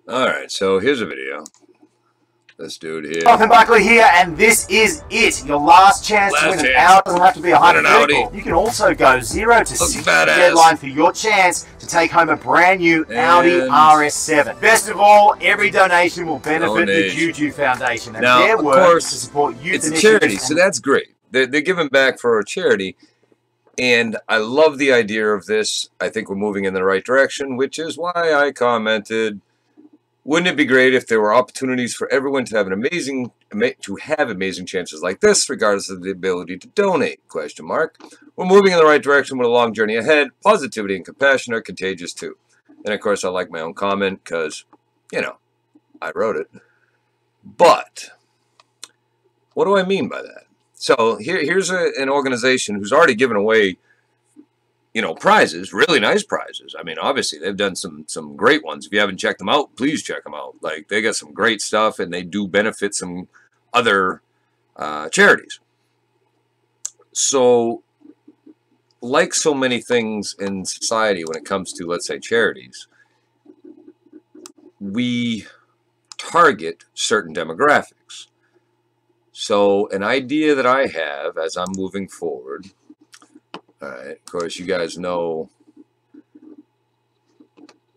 Alright, so here's a video. This dude here. Jonathan Buckley here, and this is it. Your last chance to win an Audi. Doesn't have to be a hypothetical. You can also go 0 to 60 deadline for your chance to take home a brand new Audi RS7. Best of all, every donation will benefit the Juju Foundation and their work to support youth initiatives. It's a charity, so that's great. They're giving back for a charity, and I love the idea of this. I think we're moving in the right direction, which is why I commented, wouldn't it be great if there were opportunities for everyone to have amazing chances like this, regardless of the ability to donate? ? We're moving in the right direction with a long journey ahead. Positivity and compassion are contagious too. And of course, I like my own comment because, you know, I wrote it. But what do I mean by that? So here's an organization who's already given away, you know, prizes, really nice prizes. I mean, obviously, they've done some great ones. If you haven't checked them out, please check them out. Like, they got some great stuff, and they do benefit some other charities. So, like so many things in society when it comes to, let's say, charities, we target certain demographics. So, an idea that I have as I'm moving forward... Alright, of course, you guys know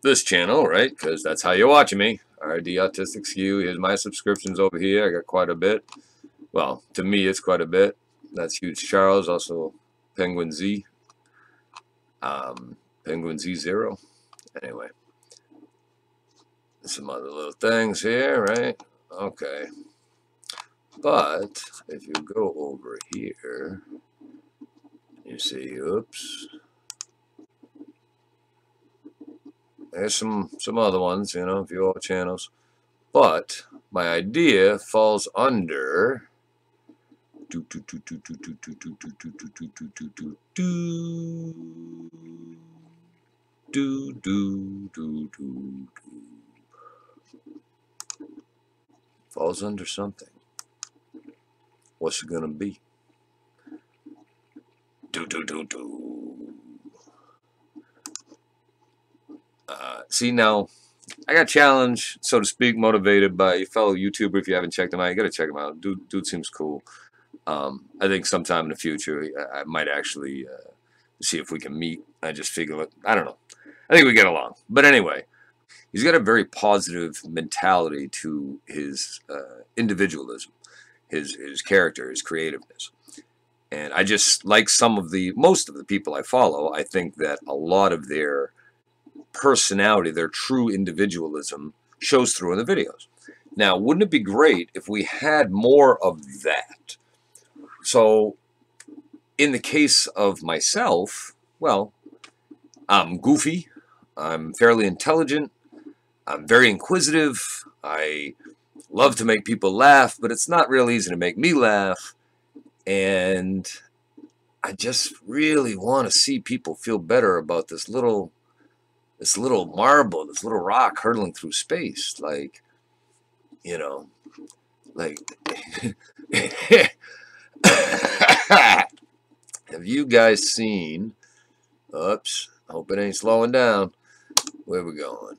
this channel, right? Because that's how you're watching me. Alright, the Autistic Skew. Here's my subscriptions over here. I got quite a bit. Well, to me, it's quite a bit. That's Huge Charles. Also, Penguin Z. Penguin Z0. Anyway. Some other little things here, right? Okay. But, if you go over here... You see, oops. There's some other ones, you know, a few other channels. But my idea falls under falls under something. What's it gonna be? See, now, I got challenged, so to speak, motivated by a fellow YouTuber. If you haven't checked him out, you gotta check him out. Dude seems cool. I think sometime in the future, I might actually see if we can meet. I just figure, I don't know. I think we get along. But anyway, he's got a very positive mentality to his individualism, his character, his creativeness. And I just, like most of the people I follow, I think that a lot of their personality, their true individualism, shows through in the videos. Now, wouldn't it be great if we had more of that? So, in the case of myself, well, I'm goofy, I'm fairly intelligent, I'm very inquisitive, I love to make people laugh, but it's not real easy to make me laugh. And I just really want to see people feel better about this little marble, this little rock hurtling through space. Like, you know, like, have you guys seen, oops, I hope it ain't slowing down. Where we going?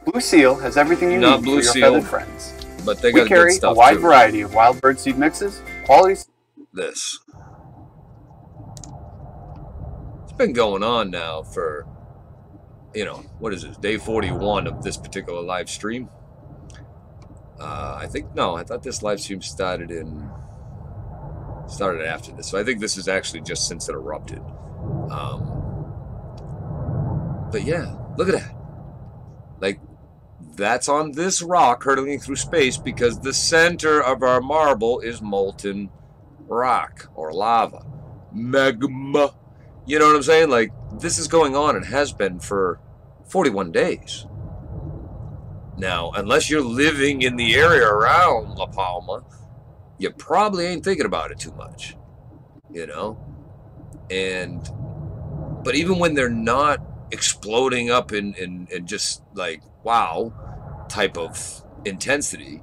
Blue Seal has everything you need for your feathered friends. But they got we carry a wide variety of wild bird seed mixes, qualities. This. It's been going on now for, you know, what is this, day 41 of this particular live stream. I thought this live stream started after this. So I think this is actually just since it erupted. But yeah, look at that. Like, that's on this rock hurtling through space because the center of our marble is molten rock or lava. Magma. You know what I'm saying? Like, this is going on and has been for 41 days. Now, unless you're living in the area around La Palma, you probably ain't thinking about it too much. You know? But even when they're not exploding up in just like, wow, type of intensity,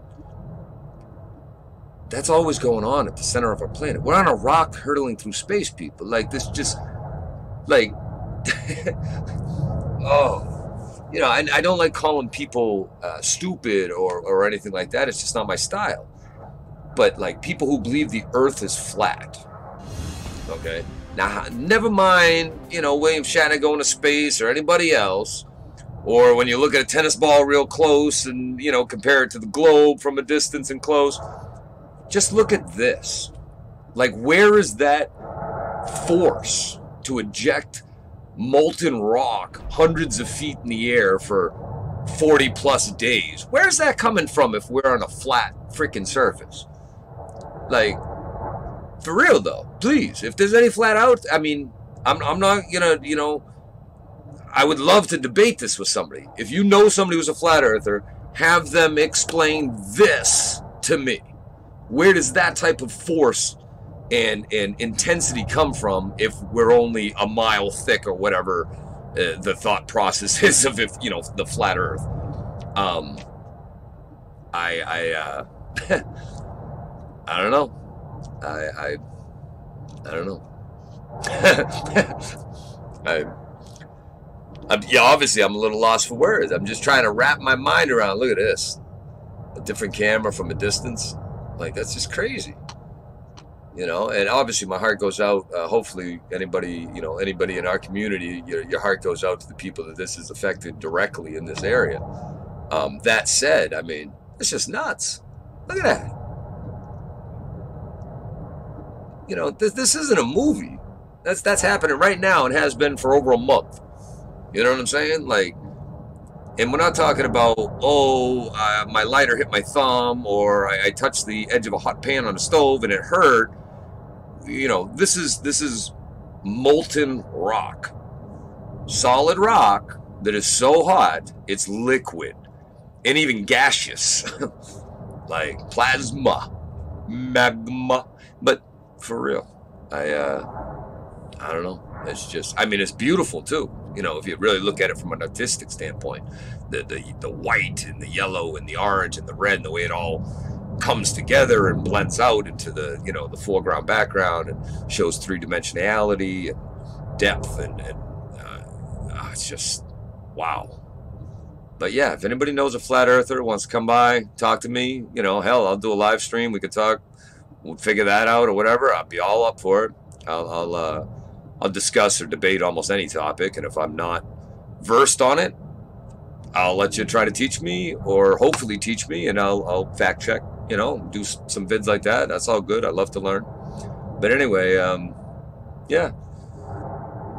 That's always going on at the center of our planet. We're on a rock hurtling through space, people. Like, this just, like, oh, you know, I don't like calling people stupid or anything like that. It's just not my style. But, like, people who believe the Earth is flat, okay? Now, never mind, you know, William Shatner going to space or anybody else, or when you look at a tennis ball real close and, you know, compare it to the globe from a distance and close. Just look at this. Like, where is that force to eject molten rock hundreds of feet in the air for 40 plus days? Where's that coming from if we're on a flat freaking surface? Like, for real though, please, if there's any flat out, I mean, I'm not gonna, you know, I would love to debate this with somebody. If you know somebody who's a flat earther, have them explain this to me. Where does that type of force and intensity come from if we're only a mile thick or whatever the thought process is of, if, you know, the flat earth? I don't know. I don't know. Yeah, obviously I'm a little lost for words. I'm just trying to wrap my mind around. Look at this. A different camera from a distance. Like, that's just crazy. You know, and obviously my heart goes out. Hopefully anybody, you know, anybody in our community, your heart goes out to the people that this is affected directly in this area. That said, I mean, it's just nuts. Look at that. You know, this isn't a movie. That's happening right now and has been for over a month. You know what I'm saying? Like, and we're not talking about, oh, my lighter hit my thumb, or I touched the edge of a hot pan on a stove and it hurt. You know, this is molten rock, solid rock that is so hot it's liquid and even gaseous, like plasma, magma. But for real, I don't know. It's just, I mean, it's beautiful too. You know, if you really look at it from an artistic standpoint, the white and the yellow and the orange and the red and the way it all comes together and blends out into the, you know, the foreground background and shows three-dimensionality and depth and it's just wow. But yeah, if anybody knows a flat earther, wants to come by, talk to me, you know, hell, I'll do a live stream. We could talk. We'll figure that out or whatever. I'll be all up for it. I'll discuss or debate almost any topic, and if I'm not versed on it, I'll let you try to teach me, or hopefully teach me, and I'll fact check, you know, do some vids like that. That's all good. I love to learn. But anyway, yeah.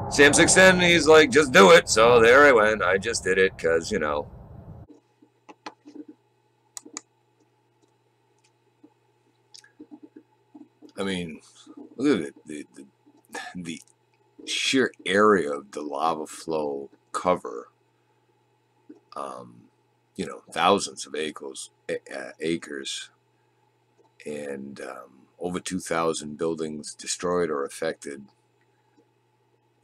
Sam 610, he's like, just do it. So there I went. I just did it because, you know. I mean, look at it. The sheer area of the lava flow cover, you know, thousands of acres, and over 2,000 buildings destroyed or affected.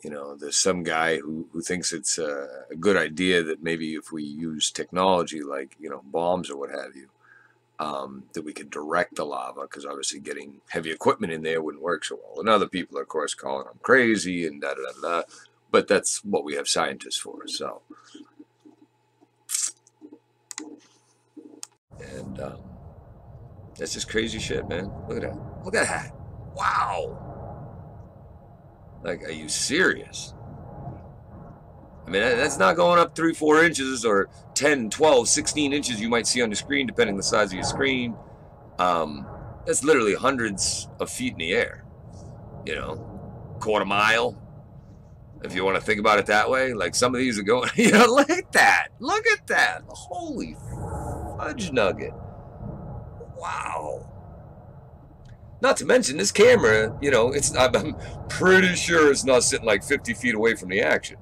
You know, there's some guy who thinks it's a good idea that maybe if we use technology like, you know, bombs or what have you, that we could direct the lava, because obviously getting heavy equipment in there wouldn't work so well. And other people are, of course, calling them crazy and da-da-da-da. But that's what we have scientists for, so. And that's just crazy shit, man. Look at that. Look at that. Wow. Like, are you serious? I mean, that's not going up 3-4 inches or 10, 12, 16 inches you might see on the screen, depending on the size of your screen. That's literally hundreds of feet in the air. You know, quarter mile, if you want to think about it that way. Like, some of these are going, you know, look at that. Look at that. Holy fudge nugget. Wow. Not to mention, this camera, you know, I'm pretty sure it's not sitting like 50 feet away from the action.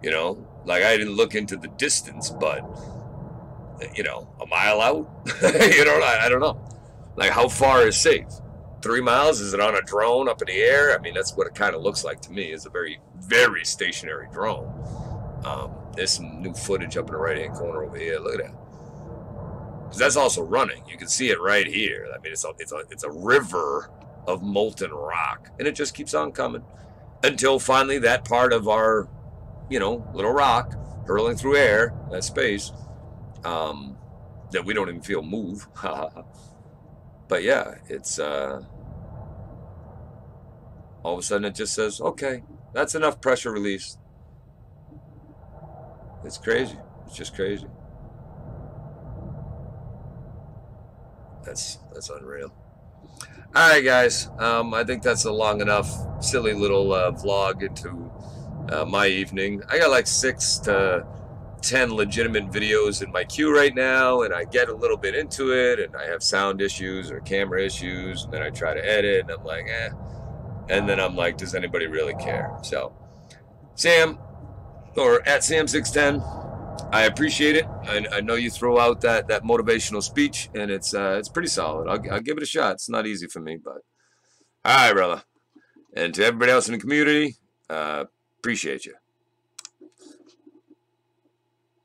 You know, like, I didn't look into the distance, but, you know, a mile out? You know, I don't know. Like, how far is safe? 3 miles? Is it on a drone up in the air? I mean, that's what it kind of looks like to me. It's a very, very stationary drone. There's some new footage up in the right-hand corner over here. Look at that. because that's also running. You can see it right here. I mean, it's a river of molten rock, and it just keeps on coming until finally that part of our, you know, little rock hurling through air, that space, that we don't even feel move. But yeah, it's all of a sudden it just says, okay, that's enough pressure release. It's crazy. It's just crazy. That's unreal. All right, guys. I think that's a long enough, silly little vlog into my evening. I got like 6 to 10 legitimate videos in my queue right now, and I get a little bit into it, and I have sound issues or camera issues, and then I try to edit, and I'm like, eh. And then I'm like, does anybody really care? So, Sam, or at Sam610, I appreciate it. I know you throw out that motivational speech, and it's pretty solid. I'll give it a shot. It's not easy for me, but all right, brother. And to everybody else in the community, appreciate you.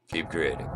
Keep creating.